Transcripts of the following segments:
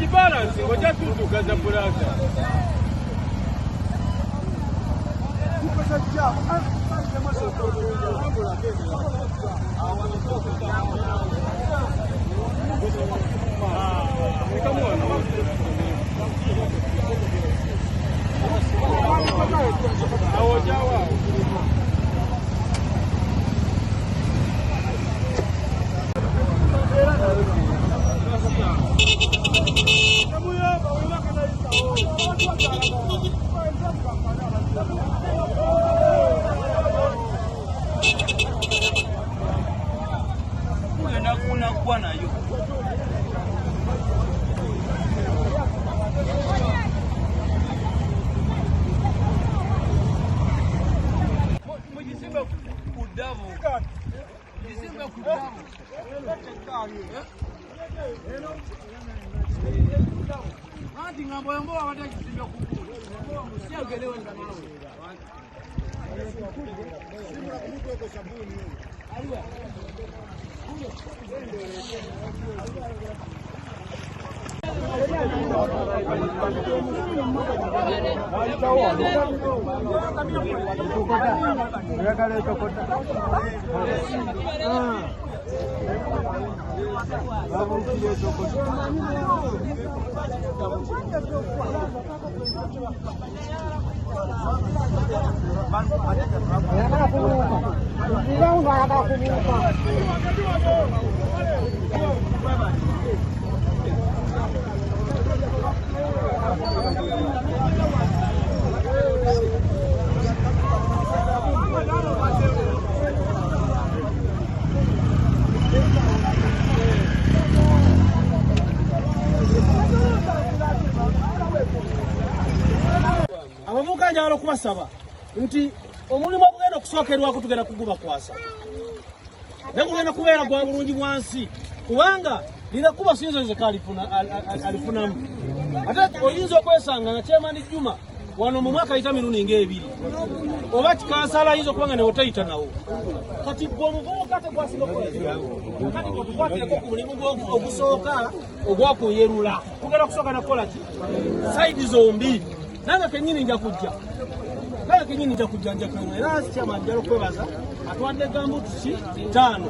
balance ngoja tutukaza plaza. Njalo kubasaba nti omulimu ogenda okusookerwako tugenda kuguba kwasa nekugenda kubeera gwa bulungi bwansi kubanga lina kuba sinzo alifunamu ate oyinza okwesanga na Chairman Juma wano mu mwaka ayita mirundi ng'ebiri oba kikansala ayinza okubanga ne otayita nawo kati bw'omuvubuka tegwasinga kati okukwatirako ku mulimu ogusooka ogwakuyerula tugenda kusooka nakukola ki saidi zombi nange kenyini nja kujja era Chairman njalo kwebaza atwadde gambutu ki 5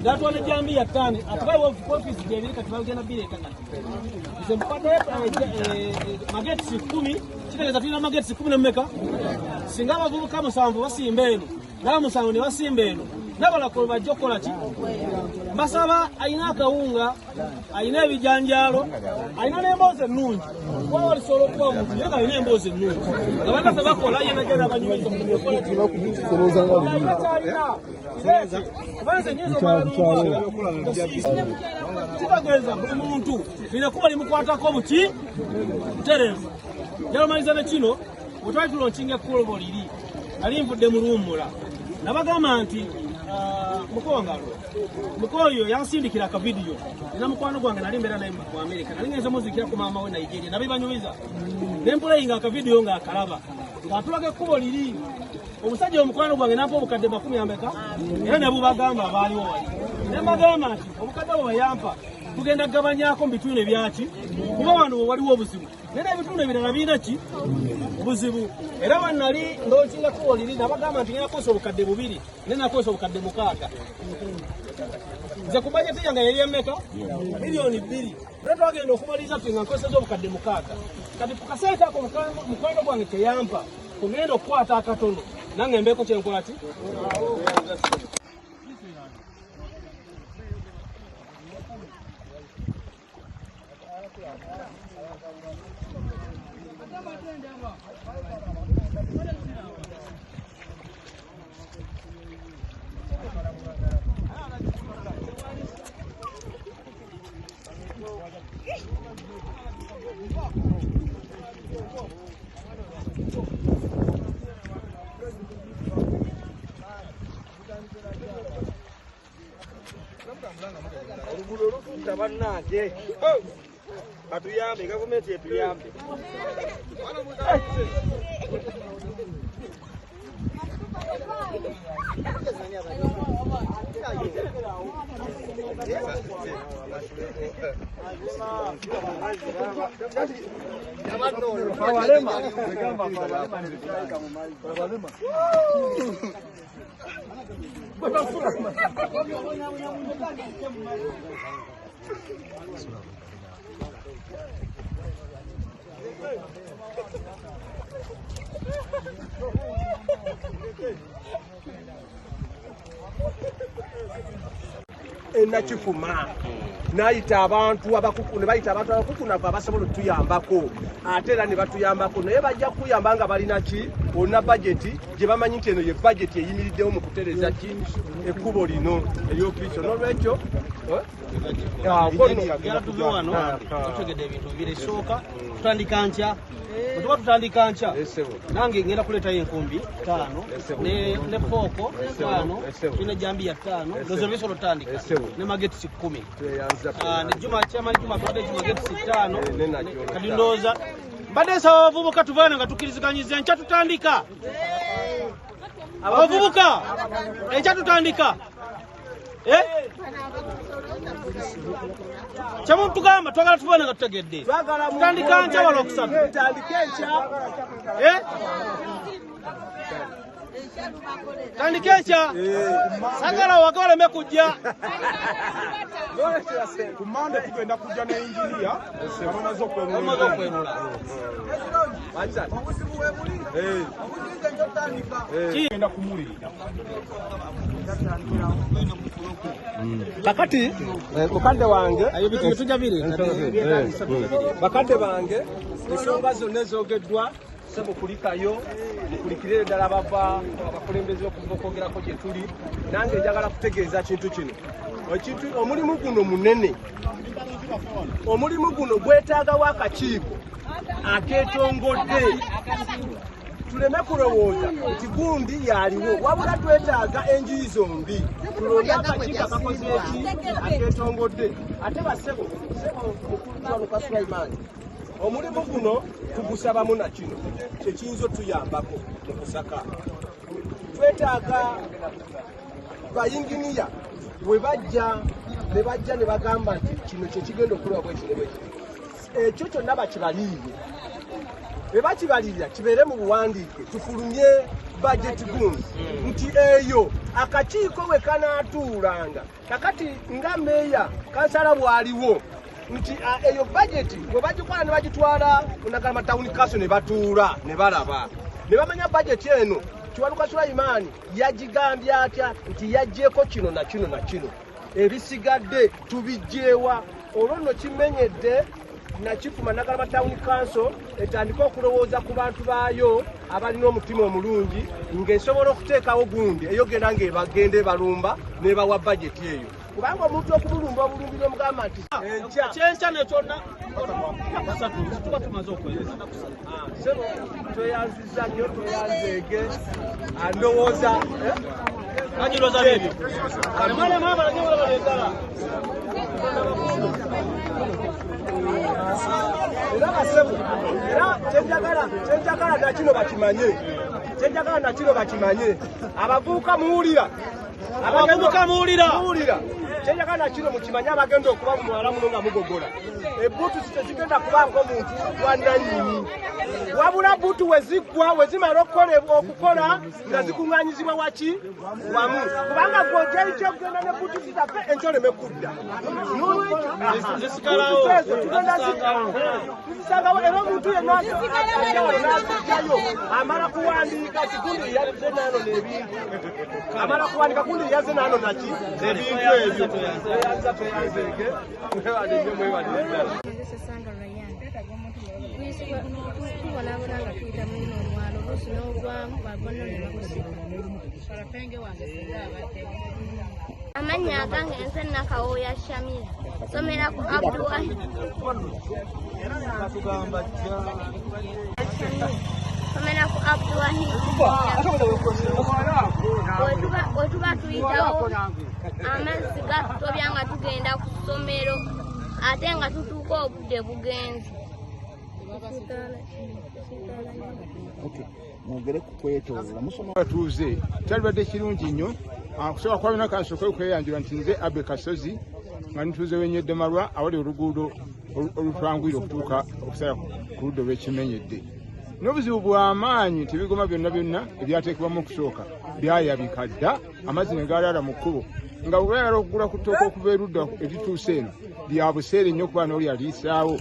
ndatwadde jambi ya 5 atukawo office gyebiri kati bagenda bireka kati nze mpate mageti 10 kitegeeza tulina mageti 10 mmeka singa abavubuka 7 basimba eno n'aba 7 ne basimba eno n'abalakolo bajja okukola ki mbasaba ayina akawunga ayina ebijanjaalo ayina n'emboozi ennungi kuba walisobola okuba omuntu naye ayina emboozi ennungi nga bagasa bakola yena genda abanyumiza kitegeeza buli muntu lina kuba limukwatako buki butereevu jalomaliza ne kino bwe tulonkinga ekkubo liri ali nvudde mu luwummula nabagamba nti mukoyo yansindikira akavidiyo nina mukwano gwange nali mbeera naye mu Amerika nali ngenze muzikira ku maama we Nigeria nabi banyumiza nempuleyinga akavidiyo nga akalaba ng'atulaga ekkubo liri omusajja omukwano gwange nampa obukadde 10 era ne bubagamba abaaliwo wali ne mbagamba nti obukadde bwe bayampa tugenda kugabanyako mu bitundu ebyaki kuba wano waliwo obuzibu naye n'ebitundu ebirala birina ki buzibu era wannali ndookinga kkubo liri nabagamba nti ngenda kukozesa obukadde 2 naye nakozesa obukadde 6 nze ku bajeti yange yali emmeka miliyoni 2 era twagenda okumaliriza tuti nga nkozesa obukadde 6 kati ku kaseera ako mukwano gwange teyampa kugenda okukwata akatono nange mbeeko kyenkola ki Tabanake. Atuyambe gavumenti etuyambe. Enakifuma nayita abantu abakuku ne bayita abantu abakuku nabo abasobola okutuyambako ate era ne batuyambako naye bajja kuyamba nga balina ki olina bajeti gye bamanyi nti eno ye bajeti eyimiriddewo mu kutereza ki ekkubo lino ery'okristo n'olwekyo tuve wano tutegedde ebintu bibiri esooka tutandika nkya bwetuba tutandika nkya nange ngenda kuleetayo enkumbi 5 ne fooko 5 tulina ejambiya 5 lozo lwesolo tutandika ne magetisi 10 ne juma kyamani juma badde juma magetisi 5 kati ndowooza mbadde nsaba abavubuka tuvaana nga tukkiriziganyiza enkya tutandika abavubuka enkya tutandika Chamu tugamba twagala tubone nga tutegedde. Tutandika nkya wala okusatu. Tutandike nkya. Tandike nkya. Sagala wakole mekujja. Kumanda tugenda kujja na engineer amaze okwenula. Tugenda kumulirira. Kakati mukadde wange bakadde bange ensonga zonna ezogeddwa sebo kulikayo mukulikirire ddala bava abakulembeze okuva okwogerako gye tuli nange njagala kutegeeza kintu kino omulimu guno munene omulimu guno gwetaagawo akakiiko akeetongodde tuleme kulowooza nti gundi yaliwo wabula twetaaga enjuyi zombi tulonde akakiiko akakoze eki akeetongodde ate basebo mukulwano Sulaiman omulimu guno tugusabamu na kino kyekiyinza otuyambako mu kusaka twetaaga bayinginiya we bajja ne bagamba nti kino kyekigenda okulaba bwekirebe ekyo kyonna bakibaliire bebakibalirira kibeere mu buwandiike tufulumye bajeti gundi nti eyo akakiiko we kanaatuulanga kakati nga meeya kansala bwaliwo nti eyo bajeti bwe bagikola ne bagitwala Naggalama Town Council ne batuula ne balaba ne bamanya bajeti eno Kiwanuka Sulaiman yagigambye atya nti yaggyeko kino na kino na kino ebisigadde tubijjeewa olwo nno kimenyedde na kifuma Naggalama Town Council etandika okulowooza ku bantu baayo abalina omutima omulungi ng'esobola okuteekawo gundi eyogera ng'ebagende balumba n'ebawa bajeti eyo kubanga omuntu okumulumba obulumbi n'omugamba nti kyenkya nekyonna tuba tumaze okwereza sebo tweyanziza nnyo tweyanzeege andowooza kanyirooza nebyo abalagala era basebo era kyenjagala nakino bakimanye abavubuka muwulira kyenjagala nakino mukimanye abagenda okuba mu mwala muno nga mugogola ebuutu tekigenda kubanga omuntu wannannyini wabula buutu weziggwa wezimala okukola nga zikuŋŋaanyizibwa waki wamu kubanga gwogeri kyogenda ne buutu zitaffe enkyoleme kudda tuzisangawo era omuntu yenna nazijjayo amala kuwandiika kigundi yazze naano n'ebintu amala kuwandiika gundi yazze naano naki ebintu ebyo tweyanzeege mwewale nnyo mwewale ddala tubalabula nga tuyita mulina omwalo oluusi n'ogwamu babona ne bakusiba amannya agange nze Nakawooya Shamira somera ku Abdulwahid somera ku Abdulwahid wetuba tuyitawo amazzi gatutobya nga tugenda ku ssomero ate nga tutuuka obudde bugenze mwogere ku kwetoola musoma batuuze kyalibadde kirungi nnyo kusobola kwabina kansoka okweyanjula nti nze Abe Kasozi nga nituze wenyedde Marwa awali oluguudo olutwangwira okutuuka okusala ku ludda lw'Ekimenyedde. N'obuzibu bw'amaanyi tebigoma byonna ebyateekebwamu okusooka byayabika dda, amazzi ne gaalaala mu kkubo nga bwe bayagala okugula ku ttooka okuva erudda erituuse eno bya buseere nnyo okuba n'oli aliisaawo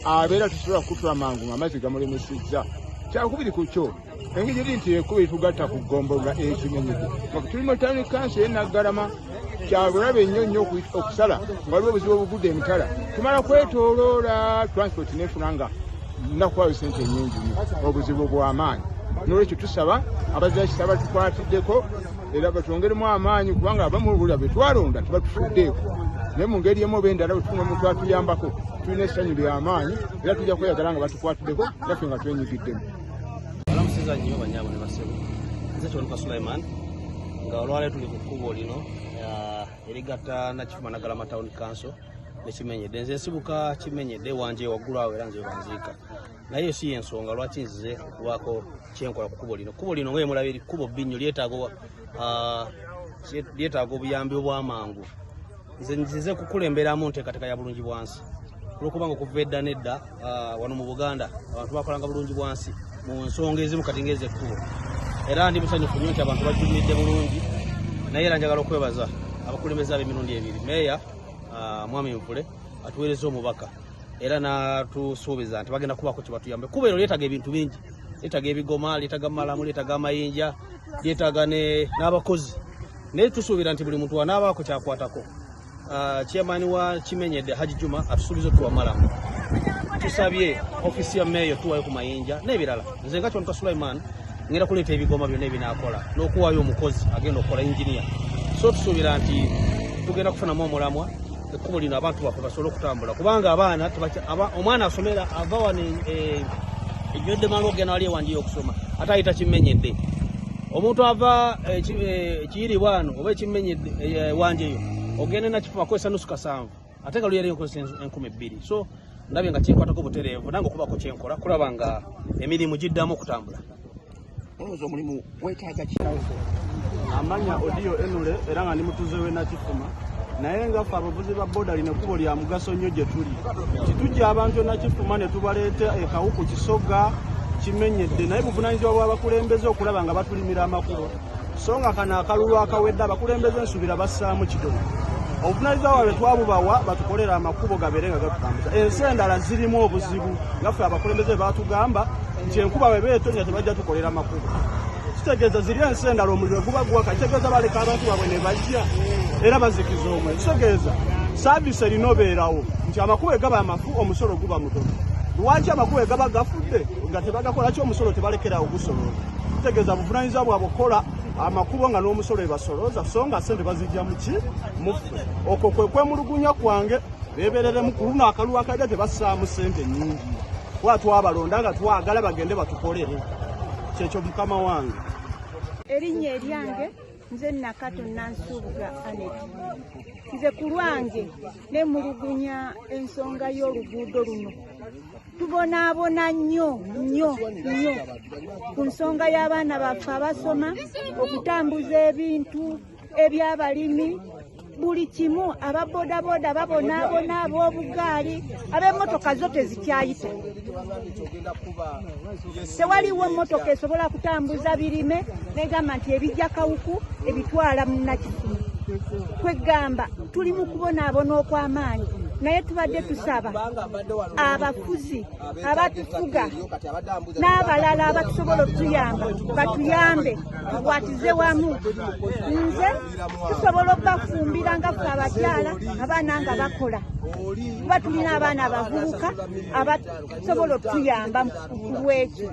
abeera tusobola kukutula mangu ng'amazzi gamulemesezza. Kyakubiri ku kyo engeri eri nti ekkubo eritugatta ku ggombolola Ekimenyedde nga tuli mu Town Council Naggalama kyabulabe nnyo okusala nga waliwo obuzibu obugudde emitala tumala kwetooloola transport nefuna nga nakuwayo sente nnyingi nnyo obuzibu bw'amaanyi. N'olwekyo tusaba abazaakisaba tukwatiddeko era batwongeremu amaanyi kubanga abamulula be twalonda tebatufuddeeko, naye mu ngeri emu oba endala bwe tufuna omuntu atuyambako tulina essanyu ly'amaanyi era tujja kweyagala nga batukwatiddeko naffe nga twenyiggiddemu. Balamusiza nnyo banyaabo ne basebo. Nze Kiwanuka Sulaiman nga olwaleero tuli ku kkubo lino erigatta Nakifuma Naggalama Town Council n'Ekimenyedde. Nze nsibuka Kimenyedde wanje waggulu awo era nze banziika. Naye si ensonga lwaki nzize okubaako kyenkola ku kkubo lino. Kkubo lino nga mulabye kkubo bbinyo lyetaaga obuyambi obw'amangu. Nze nzize kukulemberamu nteekateeka ya bulungi bwansi. Olw'okubanga okuva edda nedda wano mu Buganda abantu bakolanga bulungi bwansi mu nsonga ezimu kati ng'ez'ekkubo. Era ndi musanyufu nnyo nti abantu bajulidde bulungi, naye era njagala okwebaza abakulembeze ab'emirundi ebiri, Meeya Mwami Nvule atuweereza omubaka era n'atusuubiza nti bagenda kubaako kye batuyambe. Ekkubo eno lyetaaga ebintu bingi, lyetaaga ebigoma, lyetaaga malamu, lyetaaga amayinja, lyetaaga n'abakozi, naye tusuubira nti buli muntu wanaabaako kyakwatako. Chairman wa Kimenyedde Haji Juma atusuubiza otuwa malamu. Tusabye ofisi ya Meeya tuwayo ku mayinja n'ebirala. Nze nga Kiwanuka Sulaiman ngenda kuleeta ebigoma byonna ebinaakola n'okuwaayo omukozi agenda okukola engineer. So tusuubira nti tugenda kufunamu omulamwa ekkubo lino abantu baffe basobole okutambula kubanga abaana omwana asomera ava wano Ejjodde Malo ogenda wali ewanjeyo okusoma ate ayita Kimenyedde. Omuntu ava Kiyiribwa wano oba Ekimenyedde wanjeyo ogenda Nakifuma akozesa nusu kasanvu ate nga luyeri nkozesa 2000. So ndabye nga kyenkwatako butereevu nange okubaako kyenkola kulaba nga emirimu giddamu okutambula. Omulimu wetaaga amanya Odio Enule era nga ndi mutuuze w'e Nakifuma, naye nga ffe abavuzi ba boda lino ekkubo lya mugaso nnyo gye tuli. Kitujja abantu e Nakifuma ne tubaleeta ekawuku Kisoga Kimenyedde, naye buvunaanyizibwa bw'abakulembeze okulaba nga batulimira amakubo. So nga kano akalulu akawedde abakulembeze nsubira bassaamu kitono. Obuvunaanyizibwa bwabwe twabubawa batukolera amakubo gabeere nga gatutambuza. Ensi endala zirimu obuzibu nga ffe abakulembeze baatugamba nti enkuba bwe beetonnya tebajja tukolera amakubo. Kitegeeza ziri ensi endala omuliro guba gwaka, kitegeeza baleka abantu baabwe ne bajja era bazikiza omwe. Kitegeeza saaviisi erina obeerawo nti amakubo egaba amafu omusolo guba mutono. Lwaki amakubo egaba gafudde nga tebagakola ki omusolo tebalekerawo gusolola? Kitegeeza buvunaanyizibwa bwabwe okukola amakubo nga n'omusolo ebasolooza so nga ssente bazijja mu ki muffe. Okwo kwe kwemulugunya kwange beebereremu ku luno akaluwa akajja tebassaamu ssente nnyingi. Kuba twabalonda nga twagala bagende batukolere. Kyekyo mukama wange. Erinnya eryange nze Nakato Nansubuga Aneti. Nze ku lwange nemulugunya ensonga y'oluguudo luno. Tubonaabona nnyo ku nsonga y'abaana baffe abasoma, okutambuza ebintu eby'abalimi, buli kimu. Ababodaboda babonaabona, ab'obugaali, ab'emmotoka zo tezikyayita. Tewaliwo emmotoka esobola kutambuza birime negamba nti ebijja kawuku ebitwala mu Nakifuma. Kwegamba tuli mu kubonaabona okw'amaanyi, naye tubadde tusaba abafuzi abatufuga n'abalala abatusobola okutuyamba batuyambe tukwatize wamu. Nze tusobola okubafumbira nga ffe abakyala abaana nga bakola, kuba tulina abaana abavubuka abatusobola okutuyamba ku lwekyo.